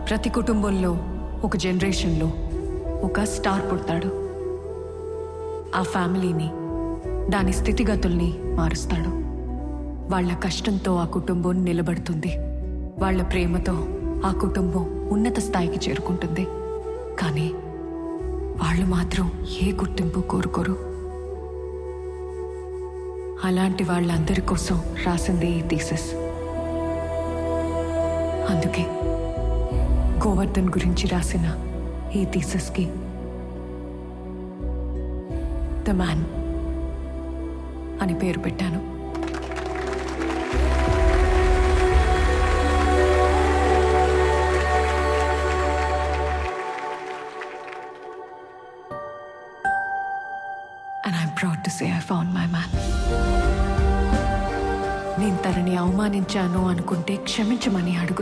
ప్రతి కుటుంబంలో ఒక జనరేషన్లో ఒక స్టార్ పుడతాడు. ఆ ఫ్యామిలీని, దాని స్థితిగతుల్ని మారుస్తాడు. వాళ్ళ కష్టంతో ఆ కుటుంబం నిలబడుతుంది. వాళ్ళ ప్రేమతో ఆ కుటుంబం ఉన్నత స్థాయికి చేరుకుంటుంది. కానీ వాళ్ళు మాత్రం ఏ గుర్తింపు కోరుకోరు. అలాంటి వాళ్ళందరి కోసం రాసింది ఈ థీసిస్. అందుకే గోవర్ధన్ గురించి రాసిన ఈ థీసిస్కి ద మ్యాన్ అని పేరు పెట్టాను. And I'm proud to say I found my man. నేను తనని అవమానించాను అనుకుంటే క్షమించమని అడుగుతా.